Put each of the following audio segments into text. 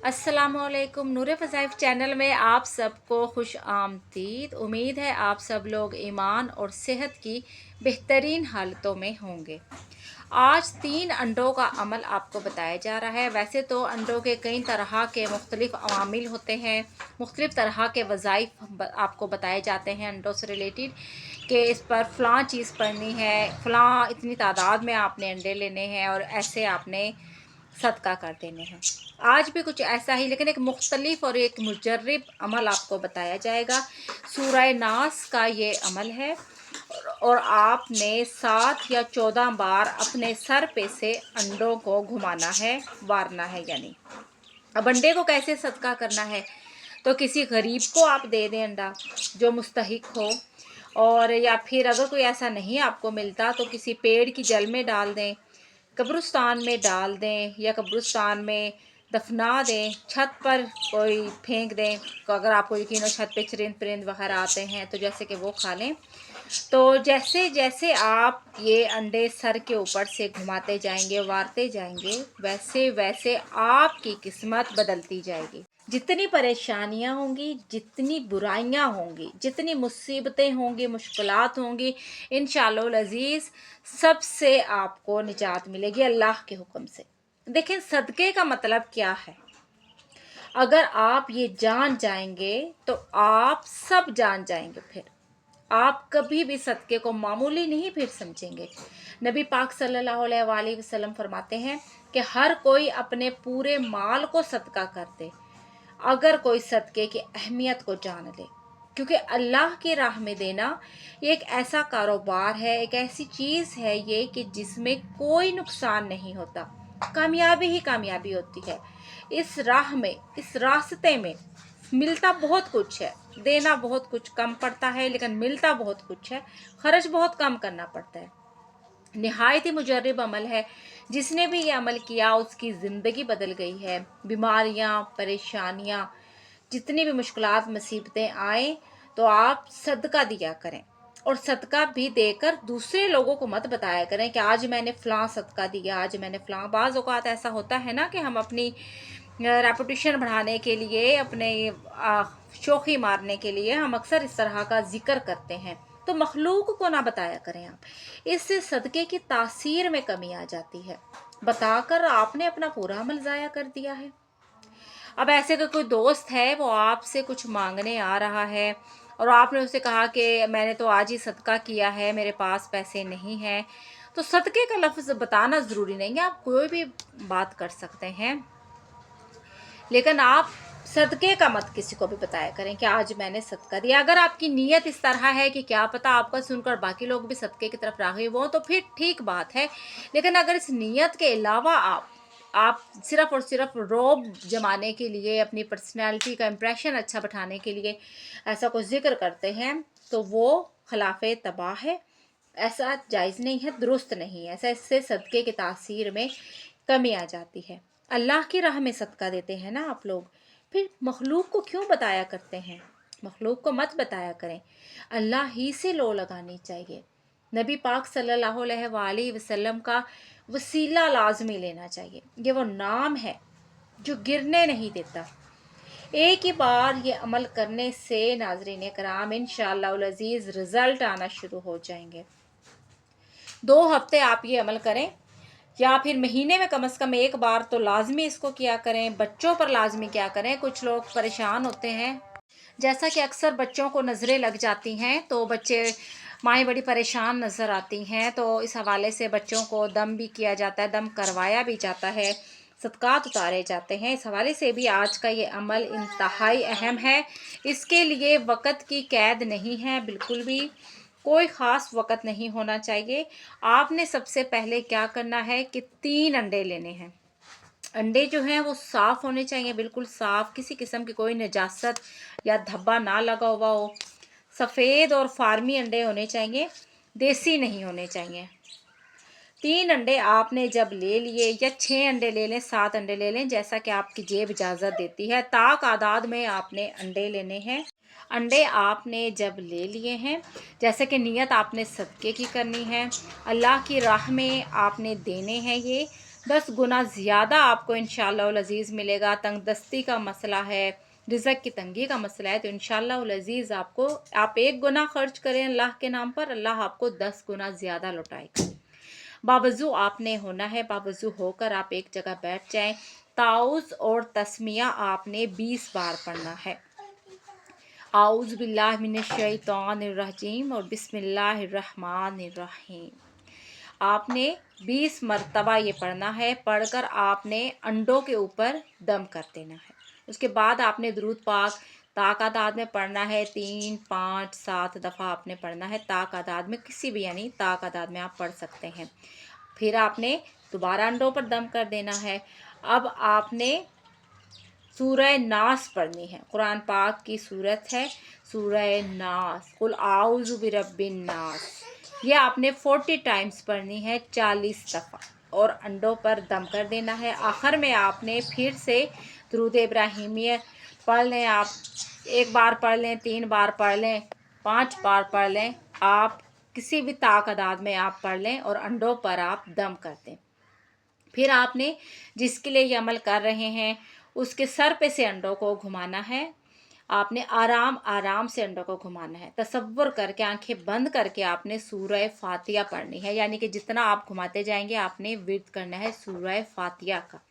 अस्सलामुअलैकुम। नूर फ़ज़ाइफ चैनल में आप सबको खुश आमदीद। उम्मीद है आप सब लोग ईमान और सेहत की बेहतरीन हालतों में होंगे। आज 3 अंडों का अमल आपको बताया जा रहा है। वैसे तो अंडों के कई तरह के मुख्तलिफ अवामिल होते हैं, मुख्तलिफ तरह के वज़ाइफ आपको बताए जाते हैं अंडों से रिलेटेड, कि इस पर फ़लाँ चीज़ पढ़नी है, फ़लाँ इतनी तादाद में आपने अंडे लेने हैं और ऐसे आपने सदका कर देने हैं। आज भी कुछ ऐसा ही, लेकिन एक मुख्तलिफ और एक मुजर्रब अमल आपको बताया जाएगा। सूरह नास का ये अमल है और आपने 7 या 14 बार अपने सर पे से अंडों को घुमाना है, वारना है। यानी अब अंडे को कैसे सदका करना है, तो किसी गरीब को आप दे दें अंडा जो मुस्तहिक हो, और या फिर अगर कोई ऐसा नहीं आपको मिलता तो किसी पेड़ की जल में डाल दें, कब्रिस्तान में डाल दें या कब्रिस्तान में दफना दें, छत पर कोई फेंक दें। तो अगर आपको यकीन हो छत पे चरिंद परिंद वगैरह आते हैं तो जैसे कि वो खा लें। तो जैसे जैसे आप ये अंडे सर के ऊपर से घुमाते जाएंगे, वारते जाएंगे, वैसे वैसे आपकी किस्मत बदलती जाएगी। जितनी परेशानियां होंगी, जितनी बुराइयां होंगी, जितनी मुसीबतें होंगी, मुश्किलात होंगी, इंशाअल्लाह अज़ीज़ सबसे आपको निजात मिलेगी अल्लाह के हुक्म से। देखें, सदक़े का मतलब क्या है। अगर आप ये जान जाएंगे तो आप सब जान जाएंगे। फिर आप कभी भी सदक़े को मामूली नहीं फिर समझेंगे। नबी पाक सल्लल्लाहु अलैहि वसल्लम फरमाते हैं कि हर कोई अपने पूरे माल को सदका कर दे, अगर कोई सदक़े की अहमियत को जान ले। क्योंकि अल्लाह की राह में देना ये एक ऐसा कारोबार है, एक ऐसी चीज़ है ये कि जिसमें कोई नुकसान नहीं होता, कामयाबी ही कामयाबी होती है। इस राह में, इस रास्ते में मिलता बहुत कुछ है, देना बहुत कुछ कम पड़ता है, लेकिन मिलता बहुत कुछ है, खर्च बहुत कम करना पड़ता है। निहायत ही मुजर्रब अमल है। जिसने भी ये अमल किया उसकी ज़िंदगी बदल गई है। बीमारियां, परेशानियां, जितनी भी मुश्किलात मुसीबतें आए तो आप सदका दिया करें, और सदका भी देकर दूसरे लोगों को मत बताया करें कि आज मैंने फ़लाँ सदका दिया, आज मैंने फ़लाँ। बाज़ औक़ात ऐसा होता है ना कि हम अपनी रेपुटेशन बढ़ाने के लिए, अपने शोखी मारने के लिए हम अक्सर इस तरह का जिक्र करते हैं, तो मखलूक को ना बताया करें आप। इससे सदक़े की तासीर में कमी आ जाती है। बताकर आपने अपना पूरा अमल ज़ाया कर दिया है। अब ऐसे का कोई दोस्त है, वो आपसे कुछ मांगने आ रहा है और आपने उसे कहा कि मैंने तो आज ही सदका किया है, मेरे पास पैसे नहीं हैं। तो सदक़े का लफ्ज़ बताना ज़रूरी नहीं है, आप कोई भी बात कर सकते हैं, लेकिन आप सदक़े का मत किसी को भी बताया करें कि आज मैंने सदका दिया। अगर आपकी नीयत इस तरह है कि क्या पता आपका सुनकर बाकी लोग भी सदक़े की तरफ राग़िब हों, तो फिर ठीक बात है। लेकिन अगर इस नीयत के अलावा आप सिर्फ़ और सिर्फ रौब जमाने के लिए, अपनी पर्सनैलिटी का इम्प्रेशन अच्छा बैठाने के लिए ऐसा कुछ ज़िक्र करते हैं, तो वो खिलाफ़े तबाह है। ऐसा जायज़ नहीं है, दुरुस्त नहीं है। ऐसा इससे सदक़े की तासीर में कमी आ जाती है। अल्लाह की राह में सदका देते हैं ना आप लोग, फिर मखलूक को क्यों बताया करते हैं। मखलूक को मत बताया करें, अल्लाह ही से लो लगानी चाहिए। नबी पाक सल्लल्लाहु अलैहि वसल्लम का वसीला लाजमी लेना चाहिए। ये वो नाम है जो गिरने नहीं देता। एक ही बार ये अमल करने से नाज़रीन कराम इंशाअल्लाह अज़ीज़ रिज़ल्ट आना शुरू हो जाएंगे। 2 हफ्ते आप ये अमल करें, या फिर महीने में कम से कम एक बार तो लाजमी इसको किया करें। बच्चों पर लाजमी किया करें। कुछ लोग परेशान होते हैं, जैसा कि अक्सर बच्चों को नज़रें लग जाती हैं, तो बच्चे, माएँ बड़ी परेशान नज़र आती हैं। तो इस हवाले से बच्चों को दम भी किया जाता है, दम करवाया भी जाता है, सदक़ात उतारे जाते हैं। इस हवाले से भी आज का ये अमल इंतहाई अहम है। इसके लिए वक़्त की कैद नहीं है, बिल्कुल भी कोई ख़ास वक़्त नहीं होना चाहिए। आपने सबसे पहले क्या करना है कि 3 अंडे लेने हैं। अंडे जो हैं वो साफ़ होने चाहिए, बिल्कुल साफ़, किसी किस्म की कोई नजासत या धब्बा ना लगा हुआ हो। सफ़ेद और फार्मी अंडे होने चाहिए, देसी नहीं होने चाहिए। 3 अंडे आपने जब ले लिए, या 6 अंडे ले लें, 7 अंडे ले लें, जैसा कि आपकी जेब इजाज़त देती है, ताक आदाद में आपने अंडे लेने हैं। अंडे आपने जब ले लिए हैं, जैसे कि नियत आपने सदक़े की करनी है, अल्लाह की राह में आपने देने हैं ये, 10 गुना ज़्यादा आपको इंशाअल्लाह अज़ीज़ मिलेगा। तंग दस्ती का मसला है, रिज़्क़ की तंगी का मसला है, तो इंशाअल्लाह अज़ीज़ आपको, आप 1 गुना खर्च करें अल्लाह के नाम पर, अल्लाह आपको 10 गुना ज़्यादा लौटाएगा। बावज़ू आपने होना है, बावज़ू होकर आप एक जगह बैठ जाएं। ताउज़ और तस्मिया आपने 20 बार पढ़ना है। आऊज़ बिल्लाहि मिनश शैतानिर रजीम और बिस्मिल्लाहिर रहमानिर रहीम। आपने 20 मरतबा ये पढ़ना है। पढ़कर आपने अंडों के ऊपर दम कर देना है। उसके बाद आपने दुरूद पाक ताक़ादाद में पढ़ना है। 3, 5, 7 दफ़ा आपने पढ़ना है। ताक़ादाद में किसी भी, यानी ताक़ादाद में आप पढ़ सकते हैं। फिर आपने दोबारा अंडों पर दम कर देना है। अब आपने सूरह नास पढ़नी है। कुरान पाक की सूरत है सूरह नास, कुल आऊज़ु बिरब्बिन नास। ये आपने 40 टाइम्स पढ़नी है, 40 दफ़ा, और अंडों पर दम कर देना है। आखिर में आपने फिर से दुरूद इब्राहिमिया पढ़ लें। आप 1 बार पढ़ लें, 3 बार पढ़ लें, 5 बार पढ़ लें, आप किसी भी ताक़ादाद में आप पढ़ लें और अंडों पर आप दम कर दें। फिर आपने जिसके लिए ये अमल कर रहे हैं उसके सर पे से अंडों को घुमाना है। आपने आराम आराम से अंडों को घुमाना है। तसव्वुर करके, आंखें बंद करके आपने सूरह फातिहा पढ़नी है, यानी कि जितना आप घुमाते जाएंगे आपने विर्द करना है सूरह फातिहा का।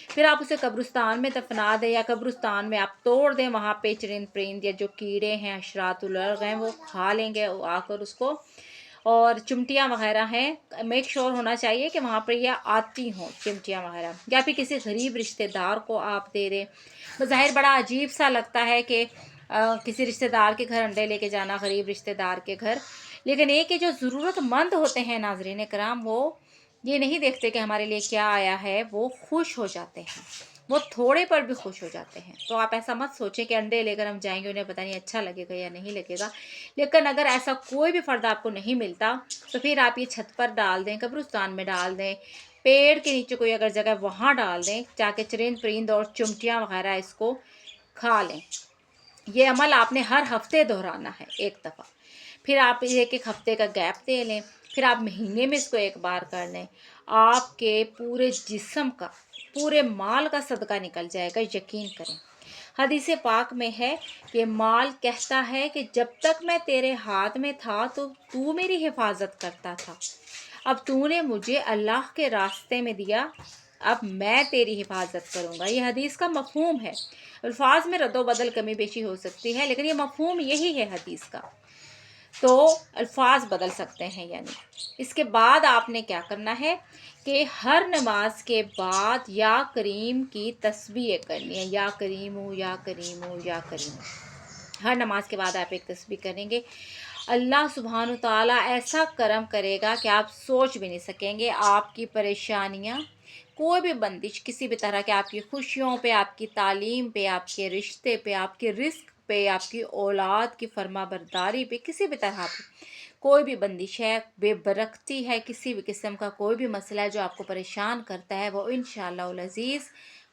फिर आप उसे कब्रिस्तान में दफना दें, या कब्रिस्तान में आप तोड़ दें। वहाँ पे चरिंद परिंद या जो कीड़े हैं, अशरातुल अर्ग हैं, वो खा लेंगे आकर उसको। और चिमटियाँ वगैरह हैं, मेक श्योर होना चाहिए कि वहाँ पर यह आती हों चिमटियाँ वगैरह, या फिर किसी गरीब रिश्तेदार को आप दे दें। ज़ाहिर बड़ा अजीब सा लगता है कि किसी रिश्तेदार के घर अंडे लेके जाना, गरीब रिश्तेदार के घर, लेकिन ये कि जो ज़रूरतमंद होते हैं नाज़रीन कराम, वो ये नहीं देखते कि हमारे लिए क्या आया है, वो खुश हो जाते हैं, वो थोड़े पर भी खुश हो जाते हैं। तो आप ऐसा मत सोचें कि अंडे लेकर हम जाएंगे, उन्हें पता नहीं अच्छा लगेगा या नहीं लगेगा। लेकिन अगर ऐसा कोई भी फ़र्द आपको नहीं मिलता तो फिर आप ये छत पर डाल दें, कब्रिस्तान में डाल दें, पेड़ के नीचे कोई अगर जगह वहाँ डाल दें, ताकि चरिंद परिंद और चिमटियाँ वगैरह इसको खा लें। ये अमल आपने हर हफ्ते दोहराना है 1 दफ़ा। फिर आप 1-1 हफ्ते का गैप दे लें, फिर आप महीने में इसको 1 बार कर लें। आपके पूरे जिस्म का, पूरे माल का सदका निकल जाएगा, यकीन करें। हदीस पाक में है कि माल कहता है कि जब तक मैं तेरे हाथ में था तो तू मेरी हिफाजत करता था, अब तूने मुझे अल्लाह के रास्ते में दिया, अब मैं तेरी हिफाजत करूँगा। ये हदीस का मफ़हूम है। अल्फाज में रद्दो बदल कमी बेशी हो सकती है, लेकिन ये मफ़हूम यही है हदीस का। तो अल्फाज बदल सकते हैं। यानी इसके बाद आपने क्या करना है कि हर नमाज के बाद या करीम की तस्बीह करनी है। या करीम हूँ, या करीम हूँ, या करीम हूँ। हर नमाज के बाद आप एक तस्बीह करेंगे। अल्लाह सुब्हान ताला ऐसा करम करेगा कि आप सोच भी नहीं सकेंगे। आपकी परेशानियाँ, कोई भी बंदिश किसी भी तरह के, आपकी खुशियों पे, आपकी तालीम पे, आपके रिश्ते पे, आपके रिस्क पे, आपकी औलाद की फर्माबरदारी पे, किसी भी तरह पे कोई भी बंदिश है, बेबरकती है, किसी भी किस्म का कोई भी मसला है जो आपको परेशान करता है, वो इंशाअल्लाह अज़ीज़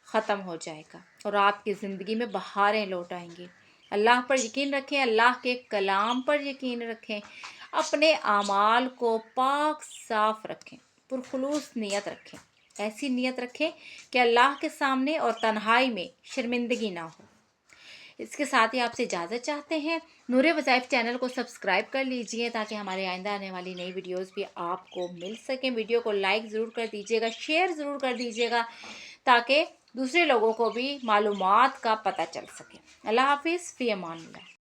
ख़त्म हो जाएगा और आपकी ज़िंदगी में बहारें लौट आएंगी। अल्लाह पर यकीन रखें, अल्लाह के कलाम पर यकीन रखें, अपने आमाल को पाक साफ़ रखें, पुरखुलूस नियत रखें। ऐसी नियत रखें कि अल्लाह के सामने और तन्हाई में शर्मिंदगी ना हो। इसके साथ ही आपसे इजाज़त चाहते हैं। नूरे वज़ाइफ चैनल को सब्सक्राइब कर लीजिए ताकि हमारे आइंदा आने वाली नई वीडियोस भी आपको मिल सकें। वीडियो को लाइक ज़रूर कर दीजिएगा, शेयर ज़रूर कर दीजिएगा, ताकि दूसरे लोगों को भी मालूमात का पता चल सके। अल्लाह हाफिज़, फ़ी अमान अल्लाह।